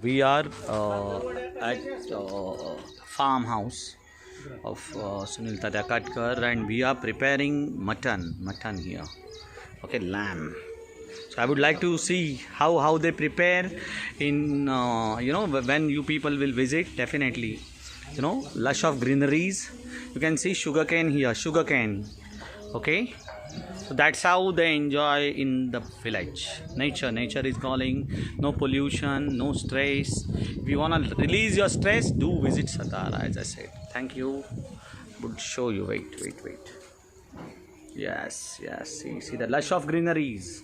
We are at farmhouse of Sunil Tadakatkar, and we are preparing mutton here. Okay, lamb. So I would like to see how they prepare in when you people will visit. Definitely, lush of greeneries. You can see sugarcane here, sugarcane. Okay. So that's how they enjoy in the village. Nature is calling. No pollution, no stress. If you wanna release your stress, do visit Satara. As I said, thank you. Would show you. Wait. Yes. See the lush of greeneries.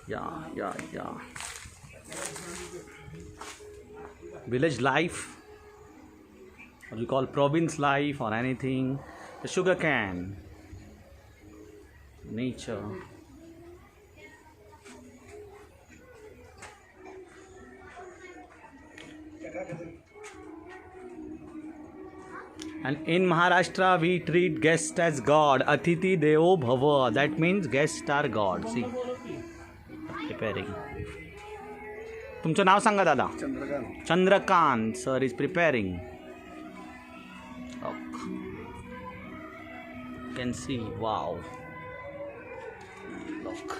Yeah. Village life, or you call province life or anything. The sugar cane. Nature. And in Maharashtra we treat guests as God. Atiti Devo Bhava. That means guests are God. See, preparing. तुमचं नाव सांगा दादा. Chandrakant sir is preparing. You can see, wow. Look.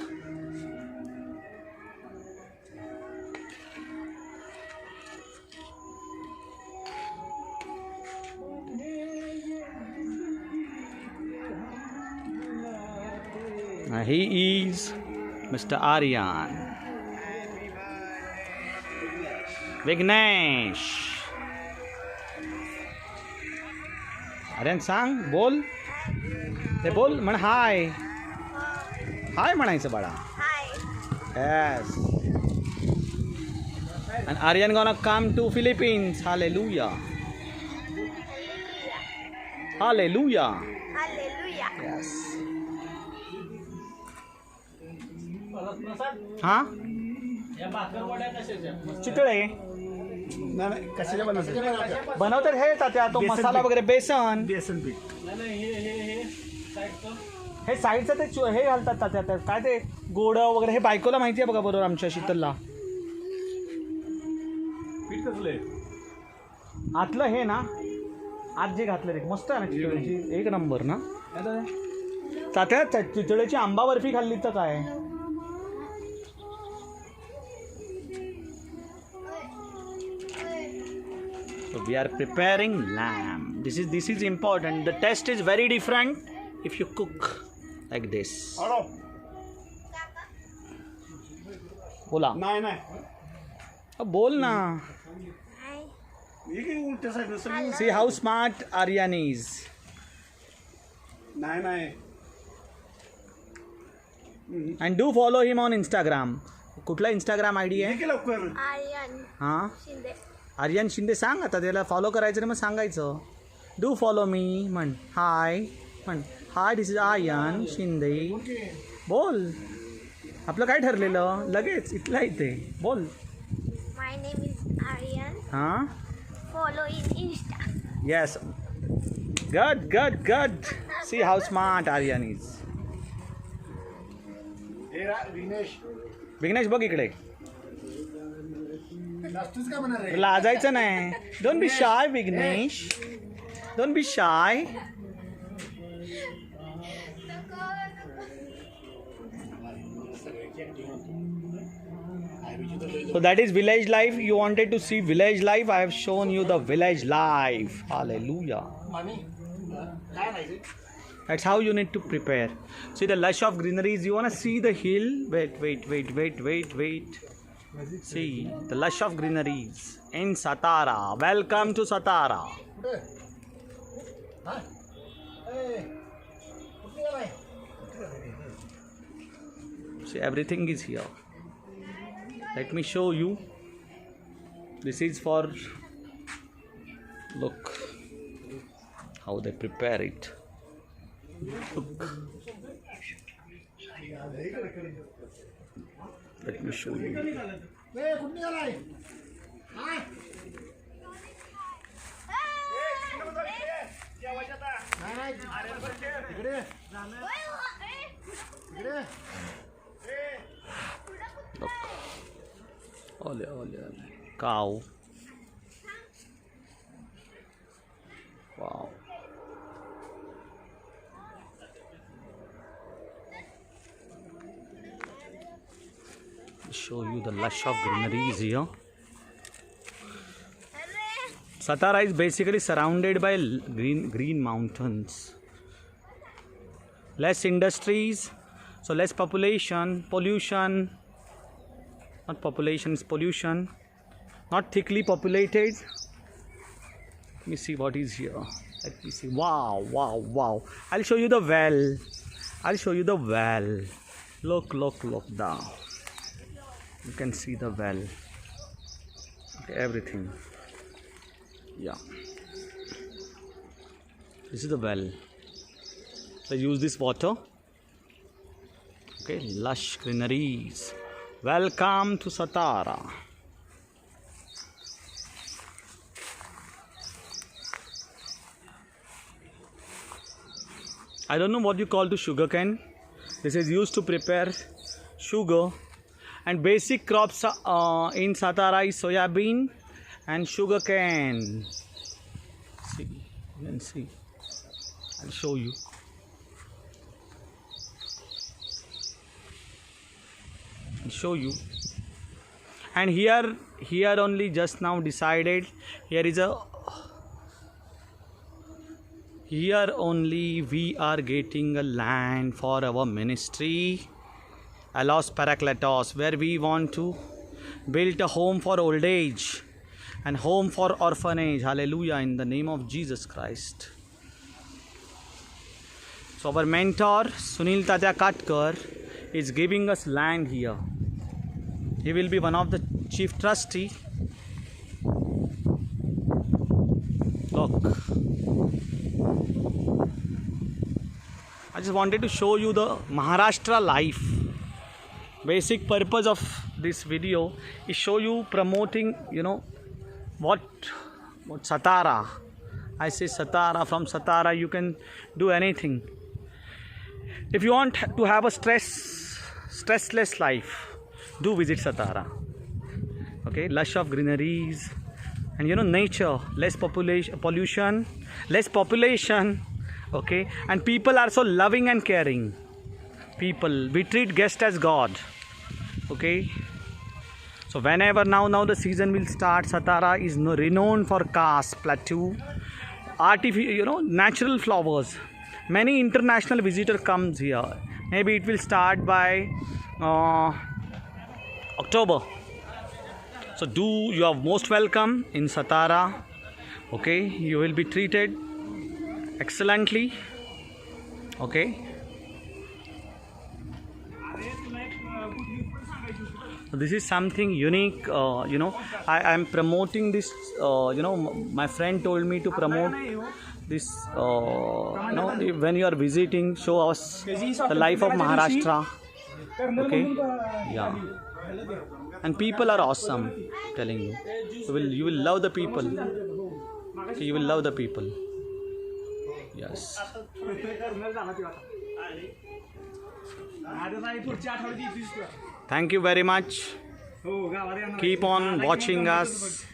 He is Mr. Aryan. Vignesh. Aryan sang, बोल. ते बोल म्हण हाय. हाय म्हणायचं बाळा. Yes. And Aryan gonna come to Philippines. Hallelujah. Yes. हा चितळे कशाच्या बनवतात हे तात्या तो मसाला वगैरे बेसन पीठ हे साईडचं ते हे घालतात तात्या काय ते गोड वगैरे हे बायकोला माहिती आहे बघा बरोबर आमच्या शीतलला पीठ कसले आतलं हे ना आज जे घातलं रे मस्त आहे ना चितळेची एक नंबर ना तात्या चितळेची आंबा बर्फी खाल्ली तर काय So we are preparing lamb. This is important. The taste is very different if you cook like this. बोला नाही बोल ना. उलट See how smart Aryan is. नाही And do follow him on Instagram. कुठला Instagram ID आहे? लवकर हां आर्यन शिंदे सांग आता त्याला फॉलो करायचं ना मग सांगायचं डू फॉलो मी म्हण hi this is Aryan Shinde बोल आपलं काय ठरलेलं लगेच इथला इथे बोल माय नेम इज आर्यन हां follow in Insta yes good see how smart Aryan is Vighnesh बघ इकडे लाजायचं नाही don't be shy Vighnesh don't be shy So that is village life. You wanted to see village life. I have shown you the village life. Hallelujah. That's how you need to prepare. See the lush of greeneries. You want to see the hill? Wait. See the lush of greeneries in Satara. Welcome to Satara. See, everything is here. Let me show you. This is for, look how they prepare it. Look. Let me show you. Look. Ole. cow. Wow. Show you the lush of greeneries here. Satara is basically surrounded by green mountains. Less industries, so less pollution. Not population, it's pollution. Not thickly populated. Let me see what is here. Let me see. Wow. I'll show you the well. Look down. You can see the well. Okay, everything. Yeah. This is the well. So use this water. Okay, lush greeneries. Welcome to Satara. I don't know what you call to sugarcane. This is used to prepare sugar, and basic crops in Satara is soya bean and sugarcane. See, you can see. I'll show you. And here only just now decided. Here only we are getting a land for our ministry, Allos Parakletos, where we want to build a home for old age and home for orphanage. Hallelujah, in the name of Jesus Christ. So our mentor Sunil Tatya Katkar is giving us land here. He will be one of the chief trustee. Look, I just wanted to show you the Maharashtra life. Basic purpose of this video is show you promoting, what Satara. I say Satara. From Satara you can do anything. If you want to have a stressless life, do visit Satara. Okay, lush of greeneries and nature, less pollution, less population. Okay, and people are so loving and caring. We treat guests as God. Okay, so whenever now the season will start, Satara is renowned for Khas Plateau, natural flowers. Many international visitors comes here. Maybe it will start by October. So you are most welcome in Satara. Okay, you will be treated excellently. Okay. So this is something unique. I am promoting this. My friend told me to promote this. When you are visiting, show us the life of Maharashtra. Okay. Yeah. And people are awesome. Telling you, you will love the people. Okay, you will love the people. Yes. Thank you very much. Keep on watching us.